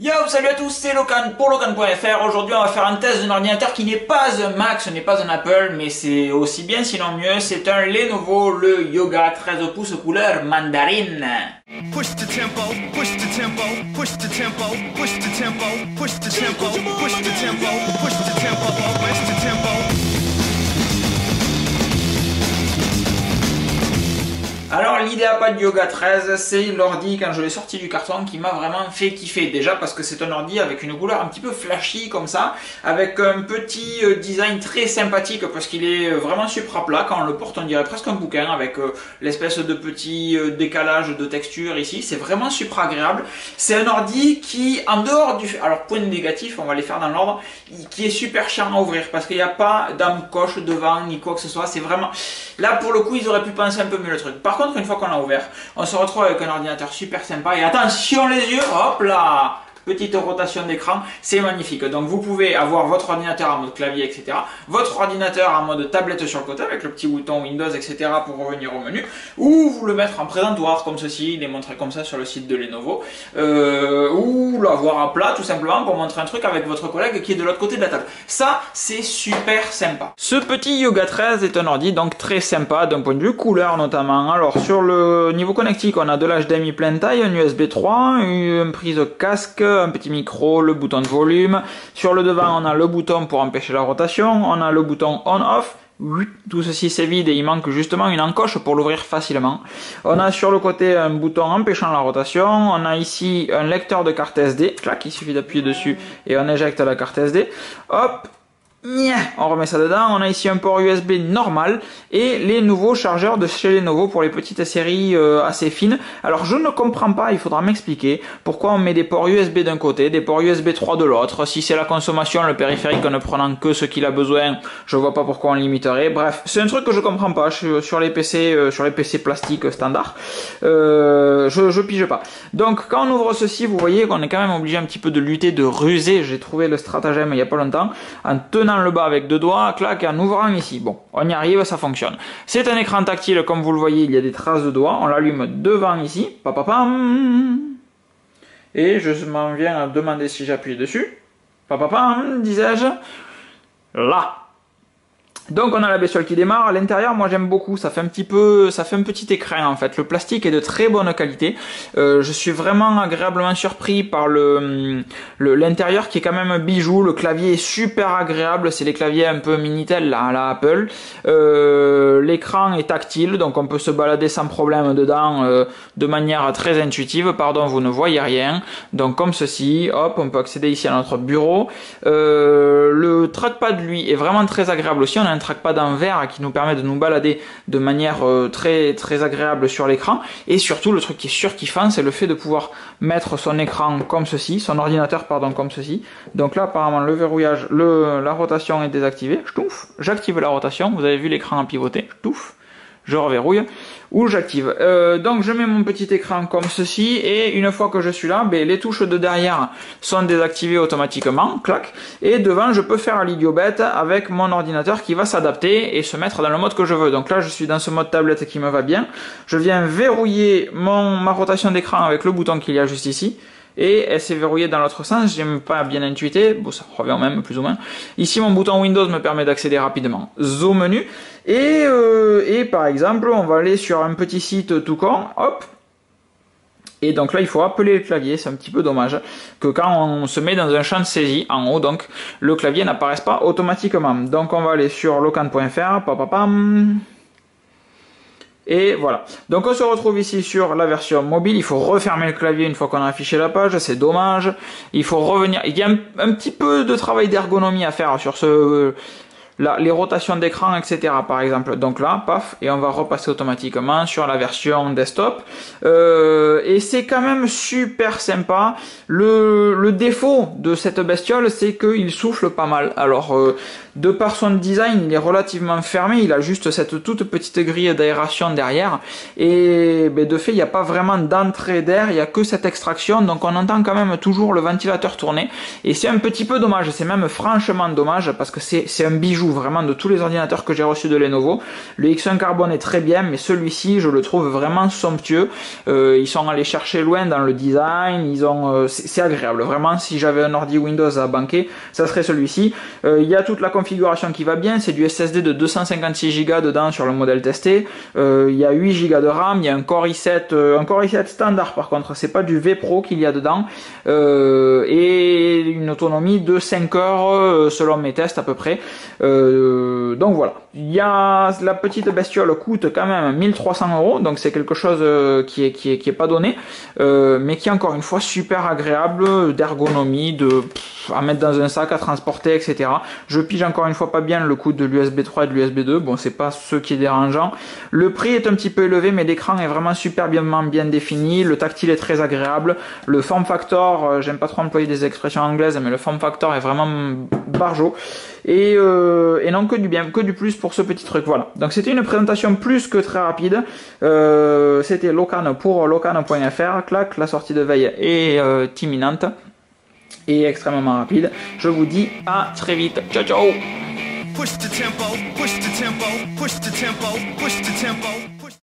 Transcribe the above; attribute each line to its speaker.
Speaker 1: Yo, salut à tous, c'est Locan pour Locan.fr. Aujourd'hui, on va faire un test d'un ordinateur qui n'est pas un Mac, ce n'est pas un Apple, mais c'est aussi bien sinon mieux. C'est un Lenovo, le Yoga 13 pouces couleur mandarine.
Speaker 2: Push the tempo, push the tempo, push the tempo, push the tempo, push the tempo, push the tempo, push the tempo, push the tempo.
Speaker 1: Alors l'IdeaPad Yoga 13, c'est l'ordi quand je l'ai sorti du carton qui m'a vraiment fait kiffer. Déjà parce que c'est un ordi avec une couleur un petit peu flashy comme ça, avec un petit design très sympathique parce qu'il est vraiment supra plat. Quand on le porte on dirait presque un bouquin avec l'espèce de petit décalage de texture ici. C'est vraiment supra agréable. C'est un ordi qui, en dehors du... Alors point négatif, on va les faire dans l'ordre, qui est super chiant à ouvrir parce qu'il n'y a pas d'âme-coche devant ni quoi que ce soit. C'est vraiment... Là pour le coup ils auraient pu penser un peu mieux le truc. Par contre, une fois qu'on l'a ouvert, on se retrouve avec un ordinateur super sympa. Et attention les yeux, hop là! Petite rotation d'écran, c'est magnifique. Donc vous pouvez avoir votre ordinateur en mode clavier, etc. Votre ordinateur en mode tablette sur le côté avec le petit bouton Windows, etc. pour revenir au menu. Ou vous le mettre en présentoir comme ceci, il est montré comme ça sur le site de Lenovo. Ou l'avoir à plat tout simplement pour montrer un truc avec votre collègue qui est de l'autre côté de la table. Ça, c'est super sympa. Ce petit Yoga 13 est un ordi donc très sympa d'un point de vue couleur notamment. Alors sur le niveau connectique, on a de l'HDMI pleine taille, un USB 3, une prise casque, un petit micro, le bouton de volume. Sur le devant, on a le bouton pour empêcher la rotation, on a le bouton on-off. Tout ceci c'est vide et il manque justement une encoche pour l'ouvrir facilement. On a sur le côté un bouton empêchant la rotation. On a ici un lecteur de carte SD. Clac, il suffit d'appuyer dessus et on éjecte la carte SD. Hop, on remet ça dedans. On a ici un port USB normal et les nouveaux chargeurs de chez Lenovo pour les petites séries assez fines. Alors je ne comprends pas, il faudra m'expliquer pourquoi on met des ports USB d'un côté, des ports USB 3 de l'autre. Si c'est la consommation, le périphérique ne prenant que ce qu'il a besoin, je vois pas pourquoi on limiterait. Bref, c'est un truc que je comprends pas sur les PC plastiques standards. Je pige pas. Donc quand on ouvre ceci, vous voyez qu'on est quand même obligé un petit peu de lutter, de ruser. J'ai trouvé le stratagème il y a pas longtemps en tenant le bas avec deux doigts, clac, et en ouvrant ici. Bon, on y arrive, ça fonctionne. C'est un écran tactile, comme vous le voyez, il y a des traces de doigts. On l'allume devant ici. Papapam. Et je m'en viens à demander si j'appuie dessus. Papapam, disais-je. Là. Donc on a la bestiole qui démarre. À l'intérieur, moi j'aime beaucoup. Ça fait un petit écran en fait. Le plastique est de très bonne qualité. Je suis vraiment agréablement surpris par l'intérieur qui est quand même un bijou. Le clavier est super agréable. C'est les claviers un peu Minitel là, à la Apple. L'écran est tactile, donc on peut se balader sans problème dedans de manière très intuitive. Pardon, vous ne voyez rien. Donc comme ceci, hop, on peut accéder ici à notre bureau. Le trackpad lui est vraiment très agréable aussi. On a un trackpad en verre qui nous permet de nous balader de manière très agréable sur l'écran. Et surtout, le truc qui est surkiffant, c'est le fait de pouvoir mettre son écran comme ceci, son ordinateur pardon comme ceci. Donc là, apparemment, le verrouillage, la rotation est désactivée. J'active la rotation. Vous avez vu l'écran à pivoter. Je reverrouille ou j'active. Donc je mets mon petit écran comme ceci et une fois que je suis là, les touches de derrière sont désactivées automatiquement, clac. Et devant, je peux faire à l'idiobête avec mon ordinateur qui va s'adapter et se mettre dans le mode que je veux. Donc là, je suis dans ce mode tablette qui me va bien. Je viens verrouiller ma rotation d'écran avec le bouton qu'il y a juste ici. Et elle s'est verrouillée dans l'autre sens, j'aime pas bien intuité, bon ça revient au même plus ou moins. Ici mon bouton Windows me permet d'accéder rapidement au menu. Et par exemple on va aller sur un petit site tout con, hop. Et donc là il faut appeler le clavier, c'est un petit peu dommage que quand on se met dans un champ de saisie en haut, donc le clavier n'apparaisse pas automatiquement. Donc on va aller sur locan.fr, papapam. Et voilà. Donc on se retrouve ici sur la version mobile. Il faut refermer le clavier une fois qu'on a affiché la page. C'est dommage. Il faut revenir. Il y a un petit peu de travail d'ergonomie à faire sur les rotations d'écran, etc. par exemple. Donc là, paf, et on va repasser automatiquement sur la version desktop. Et c'est quand même super sympa. Le défaut de cette bestiole, c'est qu'il souffle pas mal. Alors, de par son design, il est relativement fermé. Il a juste cette toute petite grille d'aération derrière. Et de fait, il n'y a pas vraiment d'entrée d'air. Il n'y a que cette extraction. Donc on entend quand même toujours le ventilateur tourner. Et c'est un petit peu dommage. C'est même franchement dommage parce que c'est un bijou bijou vraiment de tous les ordinateurs que j'ai reçus de Lenovo. Le X1 Carbone est très bien, mais celui-ci je le trouve vraiment somptueux. Ils sont allés chercher loin dans le design, c'est agréable. Vraiment, si j'avais un ordi Windows à banquer, ça serait celui-ci. Il y a toute la configuration qui va bien, c'est du SSD de 256 Go dedans sur le modèle testé. Il y a 8 Go de RAM, il y a un Core i7 standard par contre, c'est pas du V Pro qu'il y a dedans. Et une autonomie de 5 heures selon mes tests à peu près. Donc voilà, la petite bestiole coûte quand même 1300 €, donc c'est quelque chose qui est pas donné, mais qui est encore une fois super agréable, d'ergonomie, à mettre dans un sac, à transporter, etc. Je pige encore une fois pas bien le coup de l'USB 3 et de l'USB 2, bon c'est pas ce qui est dérangeant. Le prix est un petit peu élevé, mais l'écran est vraiment super bien défini, le tactile est très agréable, le form factor, j'aime pas trop employer des expressions anglaises, mais le form factor est vraiment barjo. Et non, que du bien, que du plus pour ce petit truc, voilà. Donc c'était une présentation plus que très rapide. C'était Locan pour locan.fr. Clac, la sortie de veille est imminente et extrêmement rapide. Je vous dis à très vite. Ciao ciao.
Speaker 2: Push the tempo, push the tempo, push the tempo, push the tempo.